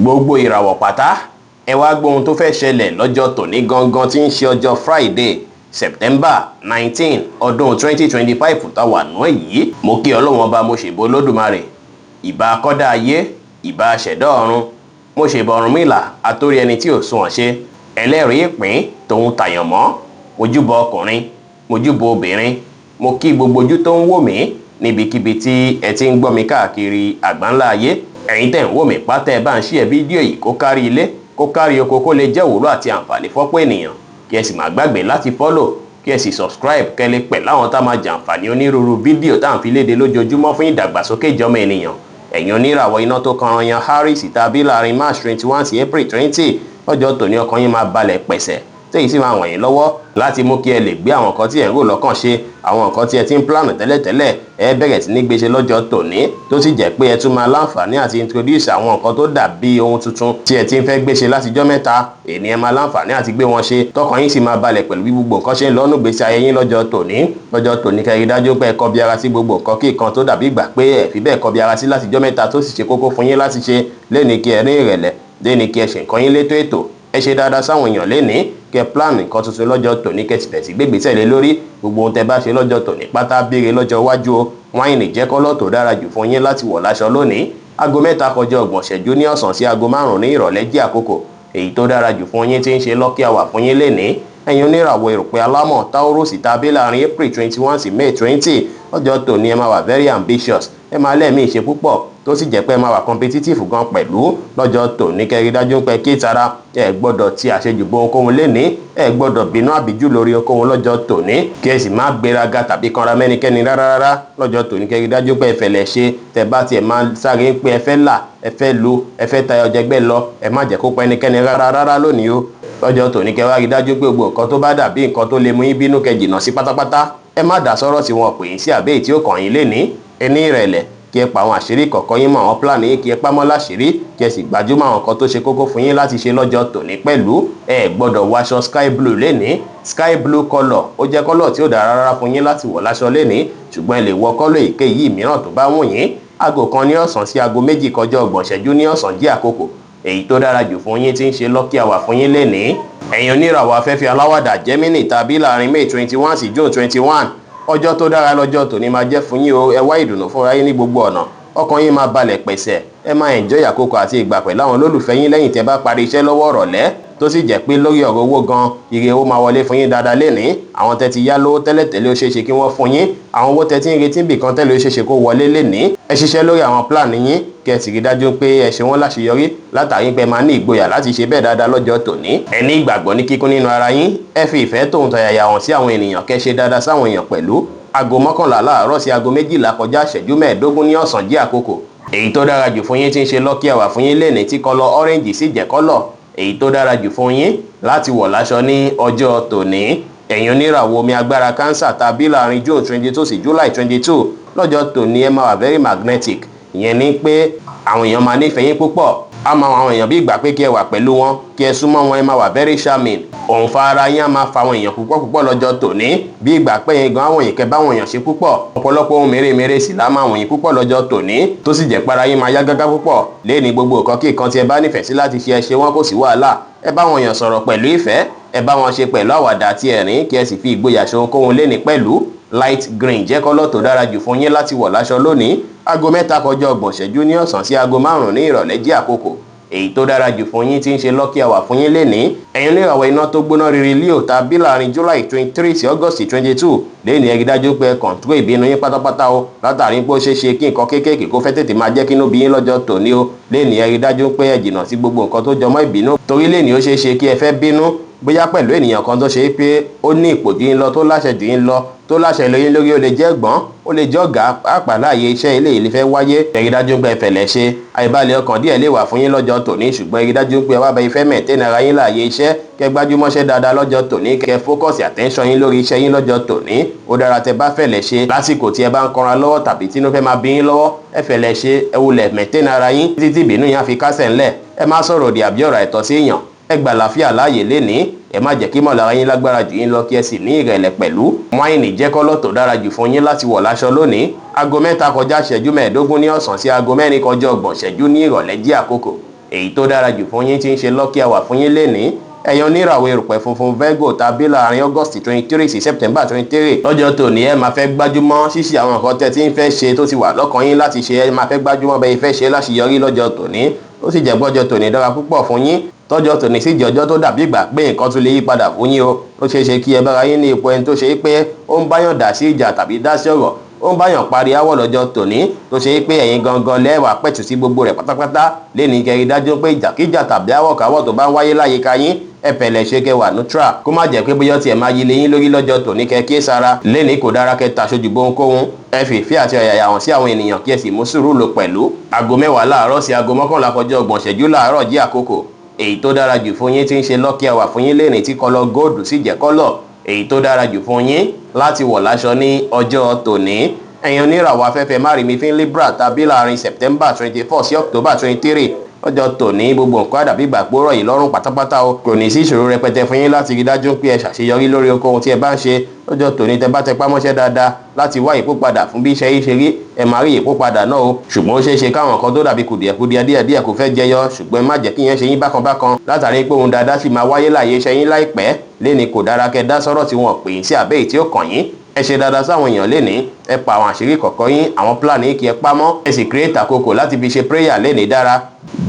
gbogbo ìràwọ̀ pátá ẹ wá gbóhun tó fẹ́ ṣẹlẹ̀ lọ́jọ́ tòní gangan tí ń ṣe ọjọ́ Friday September 19 ọdún 2025 táwa nù yìí. mo kí Ọlọ́run ọba mo ṣèbò Olódùmarè, ìbà kọ́dá ayé, ìbà ṣẹ̀dá ọ̀run, mo ṣèbà Ọ̀rúnmìlà àtórí ẹni tí ò sunwọ̀n ṣe, ẹlẹ́rìí ìpín tòun tàyànmọ́, mojúbọ ọkùnrin mojúbọ obìnrin. mo kí gbogbo ojú tó ń wò mí níbikíbi tí ẹ ti ń gbọ́ mi káàkiri àgbáńlá ayé. ẹ̀yin tẹ̀ ń wò mí pátá ẹ bá ń share fídíò yìí kó kárí ilé kó kárí oko kó lè jẹ́ òwúrò àti àǹfààní fọ́pọ̀ ènìyàn. kí ẹ sì má gbàgbé láti follow, kí ẹ sì subscribe kẹ́lẹ́ pẹ̀ láwọn tá máa jàǹfààní onírúurú fídíò tá à ń fi léde lójoojúmọ́ fún ìdàgbàsókè ìjọmọ ènìyàn. ẹ̀yin oníràwọ̀ iná tó kan yan Harris tàbí láàrin March 21 sí April 20 lọ́jọ́ tòní ọkàn yín máa balẹ̀ pẹ̀sẹ̀ téyìí sì máa wọ̀nyí lọ́wọ́ láti mú kí ẹ lè gbé àwọn nǹkan tí ẹ ń rò lọ́kàn ṣe, àwọn nǹkan tí ẹ ti ń plánù tẹ́lẹ̀tẹ́lẹ̀ ẹ bẹ̀rẹ̀ sí ní gbéṣe lọ́jọ́ tòní, tó sì jẹ́ pé ẹ tún máa láǹfààní àti introduce àwọn nǹkan tó dàbí ohun tuntun tí ẹ ti ń fẹ́ gbéṣe látijọ́ mẹ́ta. èní ẹ máa láǹfààní àti gbé wọn ṣe tọkàn yín sì máa balẹ̀ pẹ̀lú bí gbogbo nǹkan ṣe ń lọ́nù gbèsè ayé yín lọ́jọ́ tòní kẹ́ rí dájú pé ẹ kọbi ara sí gbogbo nǹkan kí nǹkan tó dàbí ìgbà pé ẹ fi bẹ́ẹ̀ kọbi ara sí látijọ́ mẹ́ta tó sì ṣe kókó fún yín láti ṣe. léni kí ẹ ní ìrẹ̀lẹ̀, léni kí ẹ ṣe nǹkan yín létò ètò, ẹ ṣe dáadáa sáwọn èèyàn lénìí, kẹ plan nǹkan tuntun lọ́jọ́ tòní kẹsìbẹ̀sì gbégbèsè lé lórí. gbogbo ohun tẹ bá ṣe lọ́jọ́ tòní pátá béèrè lọ́jọ́ iwájú o. wáìnì jẹ́ kọ́lọ́ tó dára jù fún yín láti wọ̀ láṣọ lónìí. aago 3 kọjá 30 ìṣẹ́jú ní ọ̀sán sí aago 5 ní ìrọ̀lẹ́ jẹ́ àkókò èyí tó dára jù fún yín tí ń ṣe lucky hour fún yín lénìí. ẹ̀yin oníràwọ̀ erùpẹ̀ alámọ̀ Taurus tàbí láàrin April 21 sí May 20 lọ́jọ́ tòní ẹ máa wà very ambitious, ẹ máa lẹ́ẹ̀mí ìṣe púpọ̀ tó sì jẹ́ pé ẹ máa wà competitive gan pẹ̀lú lọ́jọ́ tòní. kẹrí dájú pé kí tara ẹ gbọ́dọ̀ ti àṣejù bo ohunkóhun lénìí, ẹ gbọ́dọ̀ bínú àbíjú lórí ohunkóhun lọ́jọ́ tòní, kí ẹ sì má gbéraga tàbí kanra mẹ́nikẹ́ni rárá lọ́jọ́ tòní. kẹrí dájú pé ẹ fẹ̀lẹ̀ ṣe, tẹ bá tiẹ̀ máa sáré pé ẹ fẹ́ là, ẹ fẹ́ lu, ẹ fẹ́ tayọ jẹgbẹ́ lọ, ẹ má jẹ́ kó pa ẹnikẹ́ni rárá lónìí o. lọ́jọ́ tòní kẹ wá rí dájú pé gbogbo nǹkan tó bá dàbí nǹkan tó lè mú yín bínú kẹ jìnnà sí pátápátá. ẹ má dá sọ́rọ̀ tí wọn pè yín sí àbẹ́ tí ó kàn yín lénìí. ẹ ní ìrẹ̀lẹ̀, kí ẹ pa àwọn àṣírí kọ̀ọ̀kan yín mọ́ àwọn plan yín, kí ẹ pamọ́ láṣìírí, kí ẹ sì gbájúmọ́ àwọn nǹkan tó ṣe kókó fún yín láti ṣe lọ́jọ́ tòní pẹ̀lú. ẹ gbọ́dọ̀ wọṣọ sky blue lénìí. sky blue colour ó jẹ́ colour tí ó dára rárá fún yín láti wọ̀ láṣọ lénìí, ṣùgbọ́n ẹ lè wọ colour èyíkéyìí mìíràn tó bá wù yín. aago 1 ní ọ̀sán sí aago 2 kọjá 30 ìṣẹ́jú ní ọ̀sán jẹ́ àkókò èyí tó dára jù fún yín tí ń ṣe lucky hour fún yín lénìí. ẹ̀yin oníràwọ̀ afẹ́fẹ́ aláwàdà Gemini tàbí láàrin May 21 sí June 21 ọjọ́ tó dára lọ́jọ́ tòní máa jẹ́ fún yín o. ẹ wá ìdùnnú fúnra yín ní gbogbo ọ̀nà, ọkàn yín máa balẹ̀ pẹ̀sẹ̀, ẹ máa enjoy àkókò àti ìgbà pẹ̀lú àwọn olólùfẹ́ yín lẹ́yìn tẹ́ bá parí iṣẹ́ lọ́wọ́ ọ̀rọ̀lẹ́, tó sì jẹ́ pé lórí ọ̀rọ̀ owó gan ire owó máa wọlé fún yín dáadáa lénìí. àwọn tẹ́ ti yá lówó tẹ́lẹ̀tẹ́lẹ̀ ó ṣeéṣe kí wọ́n fún yín, àwọn owó tẹ́ ti ń retí bìkan tẹ́lẹ̀ ó ṣeéṣe kó wọlé lénìí. ẹ ṣiṣẹ́ lórí àwọn plan yín, kẹ́ sì rí dájú pé ẹ ṣe wọ́n láṣeyọrí látàrí pé máa ní ìgboyà láti ṣe bẹ́ẹ̀ dáadáa lọ́jọ́ tòní. ẹ ní ìgbàgbọ́ ní kíkún nínú ara yín, ẹ fi ìfẹ́ tòun tọ̀yàyà hàn sí àwọn ènìyàn, kẹ́ ṣe dáadáa sáwọn èèyàn pẹ̀lú. aago 11 láàárọ̀ sí aago 12 kọjá ìṣẹ́jú 15 ní ọ̀sán jẹ́ àkókò èyí tó dára jù fún yín tí ń ṣe lucky hour fún yín lénìí, tí kọlọ orange sì jẹ́ kọlọ èyí tó dára jù fún yín láti wọ̀ láṣọ ní ọjọ́ tòní. ẹ̀yin oníràwọ̀ omi agbára Cancer tàbí láàrin June 22 sí July 22 lọ́jọ́ tòní ẹ máa wà very magnetic. ìyẹn ni pé àwọn èèyàn máa nífẹ̀ẹ́ yín púpọ̀, á máa àwọn èèyàn bí ìgbà pé kí ẹ wà pẹ̀lú wọn, kí ẹ súnmọ́ wọn, ẹ máa wà very charming. òǹfà ara yín á máa fa àwọn èèyàn púpọ̀ lọ́jọ́ tòní, bí ìgbà pé yín gan àwọn èèyàn kẹ bá àwọn èèyàn ṣe púpọ̀. ọ̀pọ̀lọpọ̀ ohun mèremère sì lá máa wọ̀nyí púpọ̀ lọ́jọ́ tòní, tó sì jẹ́ para yín máa yá gágá púpọ̀. léni gbogbo nǹkan kí nǹkan tí ẹ bá nífẹ̀ẹ́ sí láti ṣe ẹ ṣe wọn kò sí wàhálà. ẹ bá wọn èèyàn sọ̀rọ̀ pẹ̀lú ìfẹ́, ẹ bá wọn ṣe pẹ̀lú àwàdà àti ẹ̀rín, kí ẹ sì fi ìgboyà ṣe ohunkóhun léni pẹ̀lú. light green jẹ́ kọ́lọ̀ tó dára jù fún yín láti wọ̀ láṣọ lónìí. aago 3 kọjá 30 ìṣẹ́jú ní ọ̀sán sí aago 5 ní ìrọ̀lẹ́ jẹ́ àkókò èyí tó dára jù fún yín tí ń ṣe lucky hour fún yín lénìí. ẹ̀yin oníràwọ̀ iná tó gbóná riri Leo tàbí láàrin July 23 sí August 22 léni ẹ rí dájú pé control ìbínú yín pátápátá o, látàrí pé ó ṣeé ṣe kí nǹkan kéékèèké kó fẹ́ tètè máa jẹ́ kínú bí yín lọ́jọ́ tòní o. léni ẹ rí dájú pé ẹ jìnnà sí gbogbo nǹkan tó jọmọ́ ìbínú, torí léni ó ṣeé ṣe kí ẹ fẹ́ bínú bóyá pẹ̀lú ènìyàn kan tó ṣe pé ó ní ipò dín lọ, tó láṣẹ dín lọ, tó láṣẹ lóyún lórí, ó lè jẹ́ ẹ̀gbọ́n, ó lè jẹ́ ọ̀gá, pàápàá láàyè iṣẹ́ ilé ìlú fẹ́ wáyé. ẹ rí dájú pé ẹ fẹ̀lẹ̀ ṣe, àìbalẹ̀ ọkàn díẹ̀ lè wà fún yín lọ́jọ́ tòní, ṣùgbọ́n ẹ rí dájú pé ẹ wá bá ifẹ́ maintain ara yín láàyè iṣẹ́, kẹ́ gbájúmọ́ṣẹ́ dáadáa lọ́jọ́ tòní, kẹ́ focus attention yín lórí iṣẹ́ yín lọ́jọ́ tòní. ó dára tẹ́ bá fẹ̀lẹ̀ ṣe lásìkò tí ẹ bá ń kanra lọ́wọ́ tàbí tínú fẹ́ máa bí yín lọ́wọ́, ẹ fẹ̀lẹ̀ ṣe, ẹ wulẹ̀ maintain ara yín títí tí ìbínú yín á fi kásẹ̀ ńlẹ̀. ẹ má sọ̀rọ̀ òdì àbí ọ̀rọ̀ àìtọ́ sí èèyàn, ẹ gbà láfíà láàyè lénìí, ẹ má jẹ́ kí mọ̀lára yín lágbára jù yín lọ, kí ẹ sì ní ìrẹ̀lẹ̀ pẹ̀lú. wáìnì jẹ́ kọ́lọ̀ tó dára jù fún yín láti wọ̀ láṣọ lónìí. aago 3 kọjá ìṣẹ́jú 15 ní ọ̀sán sí aago 4 kọjá 30 ìṣẹ́jú ní ìrọ̀lẹ́ jẹ́ àkókò èyí tó dára jù fún yín tí ń ṣe lucky hour fún yín lénìí. ẹ̀yin oníràwọ̀ erùpẹ̀ funfun Virgo tàbí láàrin August 23 sí September 23 lọ́jọ́ tòní ẹ máa fẹ́ gbájúmọ́ ṣíṣe àwọn nǹkan tẹ́ tí ń fẹ́ ṣe tó ti wà lọ́kàn yín láti ṣe. ẹ máa fẹ́ gbájúmọ́ bẹ́ẹ̀ fẹ́ ṣe láṣeyọrí lọ́jọ́ tòní. ó sì jẹ́ gbọ́jọ́ tòní dára púpọ̀ fún yín. tọ́jọ́ tòní sì jẹ́ ọjọ́ tó dàbí ìgbà pé nǹkan tún lè yí padà fún yín o. ó ṣeé ṣe kí ẹ bára yín ní ipò ẹni tó ṣe pé ó ń báyàn dá sí ìjà tàbí dá sí ọ̀rọ̀, ó ń báyàn parí áwọ̀ lọ́jọ́ tòní tó ṣe pé ẹ̀yin gangan lẹ́wà pẹ̀tù sí gbogbo rẹ̀ pátápátá. léni kẹrin dájú pé ìjàkíjà tàbí áwọ̀káwọ̀ tó bá ń wáyé láyìíká yín ẹ pẹ̀lẹ́ ṣe kẹwà neutral kó má jẹ́ pé bóyá tiẹ̀ máa yí lẹ́yìn lórí lọ́jọ́ tòní kẹ́kẹ́ sára. léni kò dára kẹta ṣojú bóńkóhun. ẹ fi ìfẹ́ àti ọ̀yàyà hàn sí àwọn ènìyàn kí ẹ sì mú sùúrù lò pẹ̀lú. aago 10 láàárọ̀ sí aago 11 kọjá 30 ìṣẹ́jú láàárọ̀ jí àkókò èyí tó dára jù fún yín tí ń ṣe lucky hour fún yín léni tí kọ́lọ̀ góòdù sì jẹ́ kọ́lọ̀ èyí tó dára jù fún yín láti wọ̀ láṣọ ní ọjọ́ tòní. ẹ̀yin oníràwọ̀ afẹ́fẹ́ márìmí fún Libra tàbí láàrin September 24 sí October 23 ọjọ́ tòní gbogbo nǹkan àdàbí ìgbàgbọ́ rọ̀ yìí lọ́rùn pátápátá o. kò ní sí ìṣòro rẹpẹtẹ fún yín láti rí dájú pé ẹ ṣàṣeyọrí lórí ohunkóhun tí ẹ bá ń ṣe. lọ́jọ́ tòní tẹ bá tẹpá mọ́ṣẹ́ dáadáa láti wá ìpò padà fún bí iṣẹ́ yìí ṣe rí ẹ máa rí ìpò padà náà o. ṣùgbọ́n ó ṣeé ṣe káwọn kan tó dàbí kùdìẹ̀kudiẹ díẹ̀díẹ̀ kò fẹ́ jẹyọ, ṣùgbọ́n ẹ má jẹ́ kí yẹn ṣe yín bákan látàrí pé ohun dáadáa sì máa wáyé láàyè iṣẹ́ yín láìpẹ́. léni kò dára kẹ́ dá sọ́rọ̀ tí wọ́n pè é sí àbẹ́ tí ó kàn yín. ẹ ṣe dáadáa sáwọn èèyàn lénìí, ẹ pa àwọn àṣírí kọ̀ọ̀kan yín, àwọn plan yín kí ẹ pamọ́, ẹ sì create àkókò láti fi ṣe prayer lénìí dára.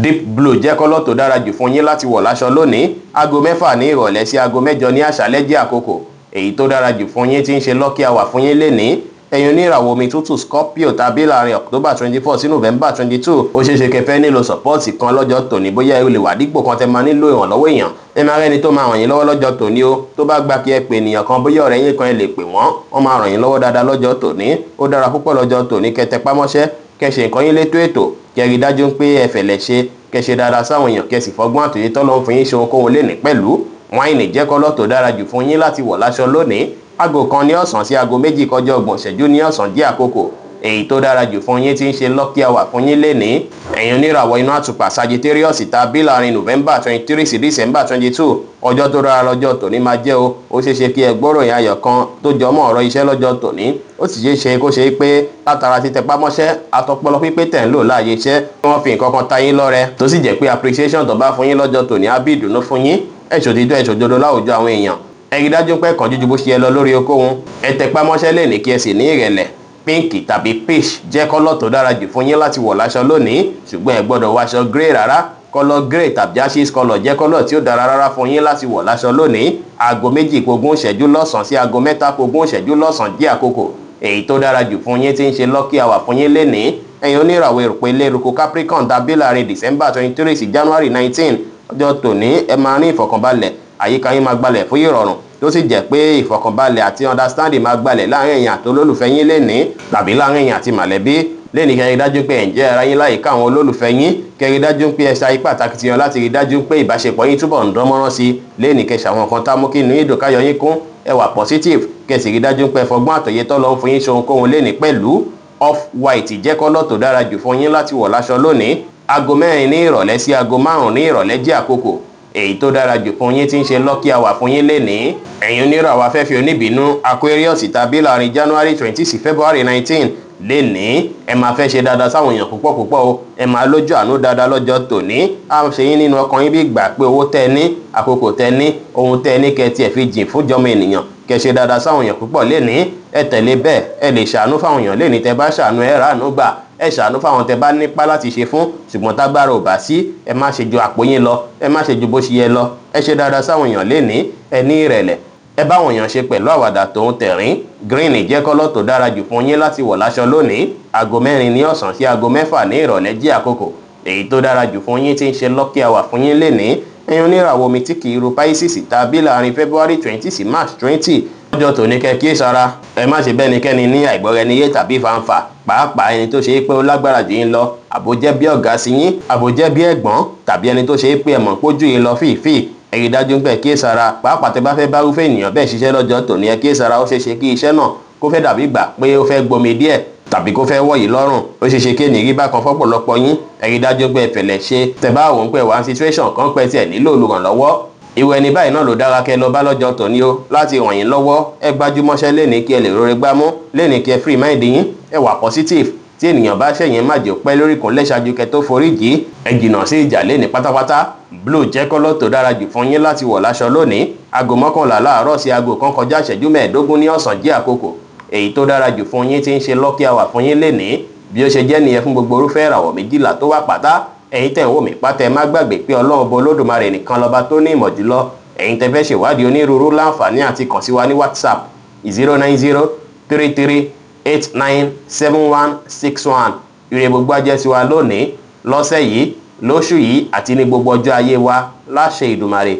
Deep blue jẹ́ kọ́lọ̀ tó dára jù fún yín láti wọ̀ láṣọ lónìí. aago 6 ní ìrọ̀lẹ́ sí aago 8 ní àṣálẹ́ jẹ́ àkókò èyí tó dára jù fún yín tí ń ṣe lucky hour fún yín lénìí. ẹ̀yin oníràwọ̀ omi tútù Scorpio tàbí láàrin October 24 sí November 22 ó ṣeé ṣe kẹfẹ́ nílò support kan lọ́jọ́ tòní. bóyá ẹ lè wà dípò kan tẹ máa nílò ìrànlọ́wọ́ èèyàn. ẹ máa rẹ́ni tó máa ràn yín lọ́wọ́ lọ́jọ́ tòní o. tó bá gba kí ẹ pè ènìyàn kan bóyá ọ̀rẹ́ yín kan ẹ lè pè wọ́n máa ràn yín lọ́wọ́ dáadáa lọ́jọ́ tòní. ó dára púpọ̀ lọ́jọ́ tòní kẹ́ tẹpá mọ́ṣẹ́ kẹ́ ṣe nǹkan yín létò ètò kẹ́ rí dájú pé ẹ fẹ̀lẹ̀ ṣe kẹ́ ṣe dáadáa sáwọn èèyàn kẹ́ sì fọgbọ́n àtòyé tọ́lọ́ fún yín ṣe ohunkóhun lénìí pẹ̀lú. wáìnì jẹ́ kọ́lọ̀ tó dára jù fún yín láti wọ̀ láṣọ lónìí. aago 1 ní ọ̀sán sí aago 2 kọjá 30 ìṣẹ́jú ní ọ̀sán jẹ́ àkókò èyí tó dára jù fún yín tí ń ṣe lucky hour fún yín lénìí. ẹ̀yin oníràwọ̀ inú àtùpà Sagittarius tàbí láàrin November 23 sí December 22 ọjọ́ tó dára lọ́jọ́ tòní máa jẹ́ o. ó ṣeé ṣe kí ẹ gbọ́rọ̀ ìyá ayọ̀ kan tó jọmọ́ ọ̀rọ̀ iṣẹ́ lọ́jọ́ tòní. ó sì ṣeé ṣe kó ṣe pé látara títẹpá mọ́ṣẹ́ àtọpọlọ pípé tẹ̀ ń lò láàyè iṣẹ́ tí wọ́n fi nǹkan kan ta yín lọ́rẹ tó sì jẹ́ pé appreciation tó bá fún yín lọ́jọ́ tòní á bí ìdùnnú fún yín. ẹ ṣòtítọ́ ẹ ṣòdodo láwùjọ àwọn èèyàn. ẹ rí dájú pé kàn jújú bó ṣe yẹ lọ lórí okòwò. ẹ tẹpá mọ́ṣẹ́ lè ní kí ẹ sì ní ìrẹ̀lẹ̀. pink tàbí peach jẹ́ kọ́lọ̀ tó dára jù fún yín láti wọ̀ láṣọ lónìí, ṣùgbọ́n ẹ gbọ́dọ̀ wáṣọ grey rárá. kọ́lọ̀ grey tàbí ashes kọ́lọ̀ jẹ́ kọ́lọ̀ tí ó dára rárá fún yín láti wọ̀ láṣọ lónìí. aago 2 kù 20 ìṣẹ́jú lọ́sàn-án sí aago 3 kù 20 ìṣẹ́jú lọ́sàn-án jẹ́ àkókò èyí tó dára jù fún yín tí ń ṣe lucky hour fún yín lénìí. ẹ̀yin oníràwọ̀ erùpẹ̀ eléruku Capricorn tàbí láàrin December 23 sí January 19 ọjọ́ tòní ẹ máa ní ìfọ̀kànbalẹ̀, àyíká yín máa gbalẹ̀ fún ìrọ̀rùn tó sì jẹ́ pé ìfọ̀kànbalẹ̀ àti understanding máa gbalẹ̀ láàrin ẹ̀yin àti olólùfẹ́ yín lénìí tàbí láàrin ẹ̀yin àti mọ̀lẹ́bí. lénìí kẹ́ rí dájú pé ẹ̀ ń jẹ́ ara yín láyìíká àwọn olólùfẹ́ yín, kẹ́ rí dájú pé ẹ ṣe ipá takiyan láti rí dájú pé ìbáṣepọ̀ yín túbọ̀ ń dán mọ́rán sí i. lénìí kẹ́ ṣàwọn nǹkan tá mú kí inú ìdò káyọ̀ yín kún, ẹ wà positive, kẹ́ sì rí dájú pé fọgbọ́n àtòyé tọ́lọ́ ń fún yín ṣe ohunkóhun lénìí pẹ̀lú. off white jẹ́ kọ́lọ̀ tó dára jù fún yín láti wọ̀ láṣọ lónìí. aago 4 ní ìrọ̀lẹ́ sí aago 5 ní ìrọ̀lẹ́ jẹ́ àkókò èyí tó dára jù fún yín tí ń ṣe lucky hour fún yín lénìí. ẹ̀yin oníràwọ̀ afẹ́fẹ́ oníbínú Aquarius tàbí láàrin January 20 sí February 19 lénìí ẹ máa fẹ́ ṣe dáadáa sáwọn èèyàn púpọ̀ o. ẹ máa lójú àánú dáadáa lọ́jọ́ tòní. á ṣe yín nínú ọkàn yín bí gbà pé owó tẹ́ ní, àkókò tẹ́ ní, ohun tẹ́ ní kẹ́ tiẹ̀ fi jìn fún jọmọ ènìyàn, kẹ́ ṣe dáadáa sáwọn èèyàn púpọ̀ lénìí. ẹ tẹ̀lé bẹ́ẹ̀ ẹ lè ṣàánú fáwọn èèyàn lénìí. tẹ́ bá ṣàánú ẹ ràánú gbà, ẹ ṣàánú fáwọn tẹ́ bá nípá láti ṣe fún, ṣùgbọ́n tágbára ò bá sí ẹ má ṣe ju àpò yín lọ, ẹ má ṣe ju bó ṣe yẹ lọ. ẹ ṣe dáadáa sáwọn èèyàn lénìí, ẹ ní ìrẹ̀lẹ̀, ẹ bá àwọn èèyàn ṣe pẹ̀lú àwàdà tòun tẹ̀rín. green jẹ́ kọ́lọ̀ tó dára jù fún yín láti wọ̀ láṣọ lónìí. aago 4 ní ọ̀sán sí aago 6 ní ìrọ̀lẹ́ jẹ́ àkókò èyí tó dára jù fún yín tí ń ṣe lucky hour fún yín lénìí. ẹ̀yin oníràwọ̀ omi tí kì í ru Pisces tàbí láàrin February 20 sí March 20 ọjọ́ tòní kẹ́ kíyèsára. ẹ má ṣe bẹ́nikẹ́ni ní àìgbọ́ra-ẹni-yé tàbí fanfà, pàápàá ẹni tó ṣe é pé ó lágbára jù yín lọ, àbójẹ́ bí ọ̀gá sí yín, àbójẹ́ bí ẹ̀gbọ́n, tàbí ẹni tó ṣe é pé ẹ mọ̀ pójú yín lọ fìfì. ẹ rí dájú pé kíyèsára, pàápàá tẹ́ bá fẹ́ bá irúfẹ́ ènìyàn bẹ́ẹ̀ ṣiṣẹ́ lọ́jọ́ tòní ẹ kíyèsára. ó ṣeé ṣe kí iṣẹ́ náà kó fẹ́ dàbí gbà pé ó fẹ́ gbomi díẹ̀ tàbí kó fẹ́ wọ̀ yìí lọ́rùn. ó ṣeé ṣe kí ènìyàn rí bákan fọ́pọ̀lọpọ̀ yín. ẹ rí dájú pé ẹ fẹ̀lẹ̀ ṣe. tẹ́ bá wò ń pẹ́ wá situation kan pẹ́ tiẹ̀ nílò olùrànlọ́wọ́, ìwọ ẹni báyìí náà ló dára kẹ́ lọ bá lọ́jọ́ tòní o láti ràn yín lọ́wọ́. ẹ gbájúmọ́ṣẹ́ lénìí kí ẹ lè rore gbámú, lénìí kí ẹ free mind yín, ẹ wà positive. tí ènìyàn bá ṣẹ̀yìn má jẹ́ pẹ́ lórí ìkúnlẹ̀ ṣáájú kẹ́ tó foríjì. ẹ jìnnà sí ìjà lẹ́ni pátápátá. Blue jẹ́ kọ́lọ́ tó dára jù fún yín láti wọ̀ láṣọ lónìí. Aago 11 láàárọ̀ sí aago 1 kọjá ìṣẹ́jú 15 ní ọ̀sán jẹ́ àkókò èyí tó dára jù fún yín tí ń ṣe lucky hour fún yín lénìí. Bí ó ṣe jẹ́ nìyẹn fún gbogbo irúfẹ́ ìràwọ̀ 12 tó wà pátá. Ẹ̀yin tẹ́ ń wò mí pátá ẹ má gbàgbé pé Ọlọ́run Ọba Olódùmarè nìkan lọ́ba tó ní ìmọ̀ jùlọ. Ẹ̀yin tẹ́ fẹ́ ṣèwádìí onírúurú láǹfààní àti kàn sí wa ní WhatsApp 09033897161. Ire gbogbo ajẹ́ tiwa lónìí, lọ́sẹ̀ yìí, lóṣù yìí àti ní gbogbo ọjọ́ ayé wa láṣẹ Ìdùmarè.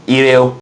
Ire o.